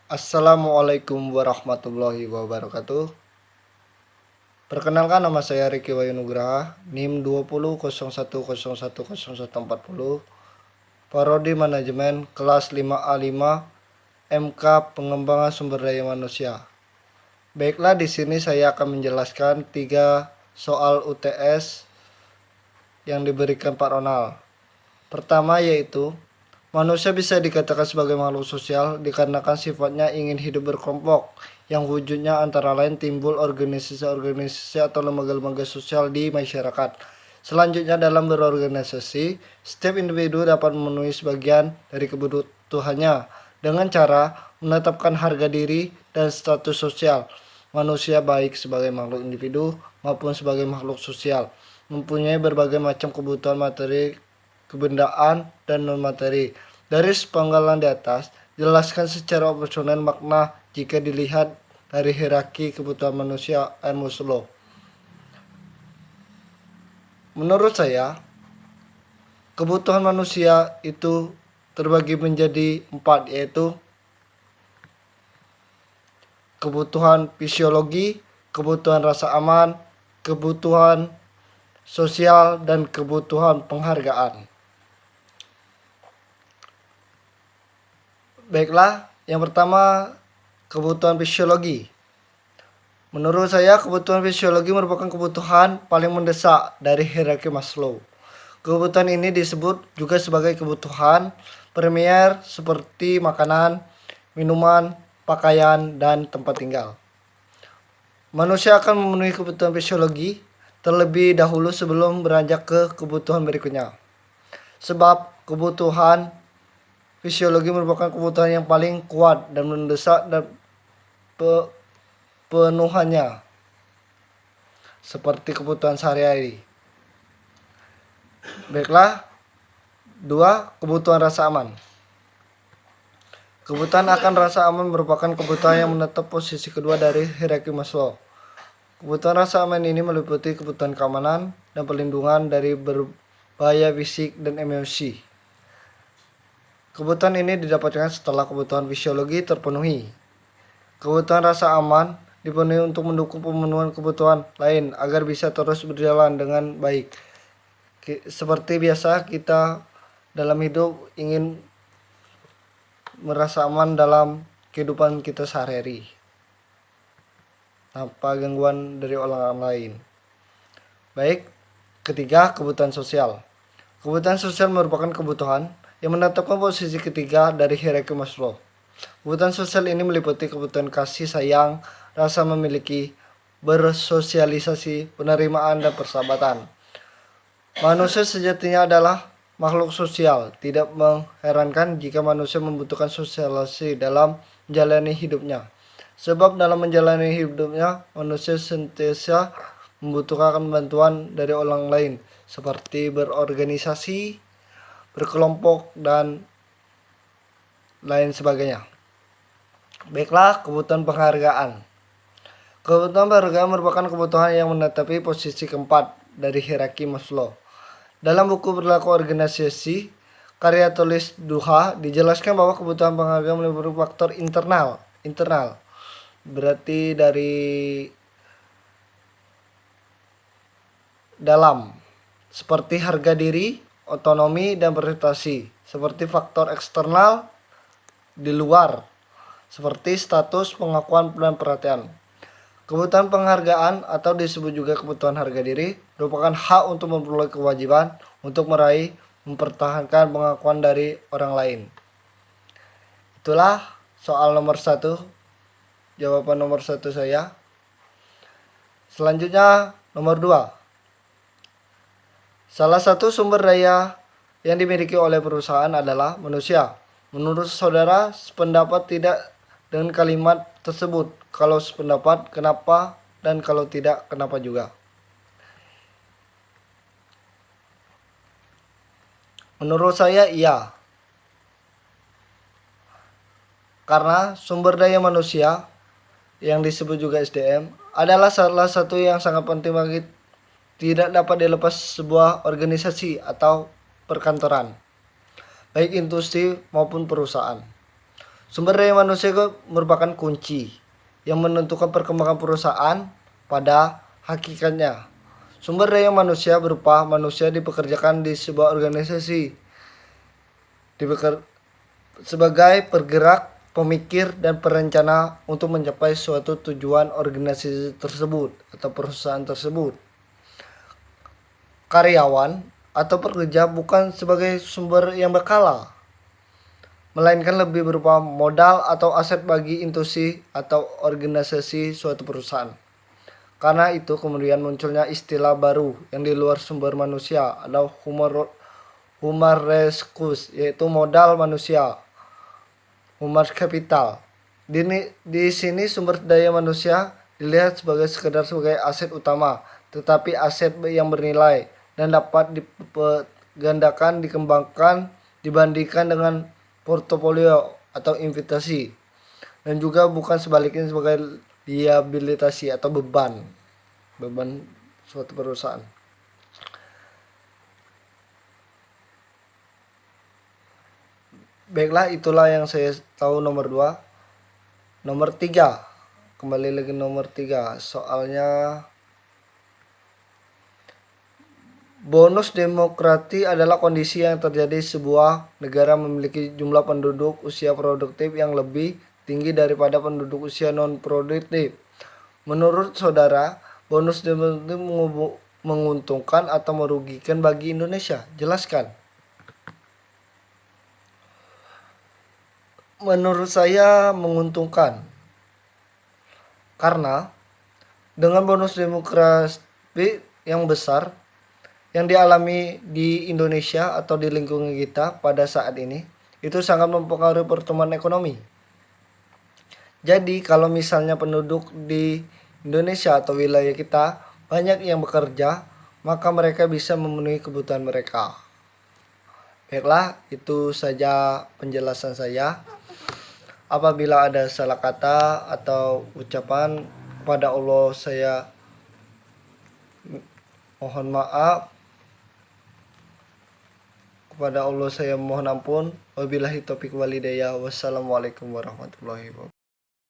Assalamualaikum warahmatullahi wabarakatuh. Perkenalkan, nama saya Riki Wayu Nugraha, NIM 2001010140, Prodi Manajemen kelas 5A5, MK Pengembangan Sumber Daya Manusia. Baiklah, di sini saya akan menjelaskan 3 soal UTS yang diberikan Pak Ronald. Pertama yaitu, manusia bisa dikatakan sebagai makhluk sosial dikarenakan sifatnya ingin hidup berkelompok, yang wujudnya antara lain timbul organisasi-organisasi atau lembaga-lembaga sosial di masyarakat. Selanjutnya, dalam berorganisasi, setiap individu dapat memenuhi sebagian dari kebutuhannya dengan cara menetapkan harga diri dan status sosial. Manusia baik sebagai makhluk individu maupun sebagai makhluk sosial mempunyai berbagai macam kebutuhan materi, kebendaan, dan non-materi. Dari sepenggalan di atas, jelaskan secara operasional makna jika dilihat dari hierarki kebutuhan manusia Maslow. Menurut saya, kebutuhan manusia itu terbagi menjadi 4, yaitu kebutuhan fisiologi, kebutuhan rasa aman, kebutuhan sosial, dan kebutuhan penghargaan. Baiklah, yang pertama kebutuhan fisiologi. Menurut saya, kebutuhan fisiologi merupakan kebutuhan paling mendesak dari hierarki Maslow. Kebutuhan ini disebut juga sebagai kebutuhan primer seperti makanan, minuman, pakaian, dan tempat tinggal. Manusia akan memenuhi kebutuhan fisiologi terlebih dahulu sebelum beranjak ke kebutuhan berikutnya. Sebab kebutuhan fisiologi merupakan kebutuhan yang paling kuat dan mendesak dan penuhannya seperti kebutuhan sehari-hari. Baiklah, 2. Kebutuhan rasa aman. Kebutuhan akan rasa aman merupakan kebutuhan yang menetap posisi kedua dari hierarki Maslow. Kebutuhan rasa aman ini meliputi kebutuhan keamanan dan perlindungan dari berbahaya fisik dan emosi. Kebutuhan ini didapatkan setelah kebutuhan fisiologi terpenuhi. Kebutuhan rasa aman dipenuhi untuk mendukung pemenuhan kebutuhan lain agar bisa terus berjalan dengan baik. Seperti biasa, kita dalam hidup ingin merasa aman dalam kehidupan kita sehari-hari tanpa gangguan dari orang lain. Baik, ketiga, kebutuhan sosial. Kebutuhan sosial merupakan kebutuhan yang menetapkan posisi ketiga dari hierarki Maslow. Kebutuhan sosial ini meliputi kebutuhan kasih sayang, rasa memiliki, bersosialisasi, penerimaan, dan persahabatan. Manusia sejatinya adalah makhluk sosial. Tidak mengherankan jika manusia membutuhkan sosialisasi dalam menjalani hidupnya. Sebab dalam menjalani hidupnya, manusia sentiasa membutuhkan bantuan dari orang lain, seperti berorganisasi, berkelompok, dan lain sebagainya. Baiklah, kebutuhan penghargaan. Kebutuhan penghargaan merupakan kebutuhan yang menetapi posisi keempat dari hierarki Maslow. Dalam buku Perilaku Organisasi, karya tulis Duha, dijelaskan bahwa kebutuhan penghargaan meliputi faktor internal. Berarti dari dalam, seperti harga diri, otonomi, dan prestasi. Seperti faktor eksternal di luar, seperti status, pengakuan, dan perhatian. Kebutuhan penghargaan atau disebut juga kebutuhan harga diri merupakan hak untuk memperoleh kewajiban untuk meraih, mempertahankan pengakuan dari orang lain. Itulah soal nomor 1, jawaban nomor 1 saya. Selanjutnya nomor 2. Salah satu sumber daya yang dimiliki oleh perusahaan adalah manusia. Menurut saudara, sependapat tidak dengan kalimat tersebut? Kalau sependapat, kenapa? Dan kalau tidak, kenapa juga? Menurut saya, iya. Karena sumber daya manusia yang disebut juga SDM adalah salah satu yang sangat penting bagi tidak dapat dilepas sebuah organisasi atau perkantoran, baik industri maupun perusahaan. Sumber daya manusia merupakan kunci yang menentukan perkembangan perusahaan pada hakikatnya. Sumber daya manusia berupa manusia dipekerjakan di sebuah organisasi sebagai pergerak, pemikir, dan perencana untuk mencapai suatu tujuan organisasi tersebut atau perusahaan tersebut. Karyawan atau pekerja bukan sebagai sumber yang berkala, melainkan lebih berupa modal atau aset bagi institusi atau organisasi suatu perusahaan. Karena itu kemudian munculnya istilah baru yang di luar sumber manusia atau human resources, yaitu modal manusia, human capital. Di sini sumber daya manusia dilihat sebagai aset utama, tetapi aset yang bernilai dan dapat digandakan, dikembangkan dibandingkan dengan portofolio atau investasi, dan juga bukan sebaliknya sebagai liabilitasi atau beban suatu perusahaan. Baiklah, itulah yang saya tahu nomor 2. Nomor 3, kembali lagi nomor 3, soalnya bonus demografi adalah kondisi yang terjadi sebuah negara memiliki jumlah penduduk usia produktif yang lebih tinggi daripada penduduk usia non produktif. Menurut saudara, bonus demografi menguntungkan atau merugikan bagi Indonesia? Jelaskan. Menurut saya menguntungkan, karena dengan bonus demografi yang besar yang dialami di Indonesia atau di lingkungan kita pada saat ini, itu sangat mempengaruhi pertumbuhan ekonomi. Jadi kalau misalnya penduduk di Indonesia atau wilayah kita banyak yang bekerja, maka mereka bisa memenuhi kebutuhan mereka. Baiklah, itu saja penjelasan saya. Apabila ada salah kata atau ucapan, kepada Allah saya mohon maaf. Kepada Allah saya mohon ampun. Wabillahi taufiq walhidayah. Wassalamualaikum warahmatullahi wabarakatuh.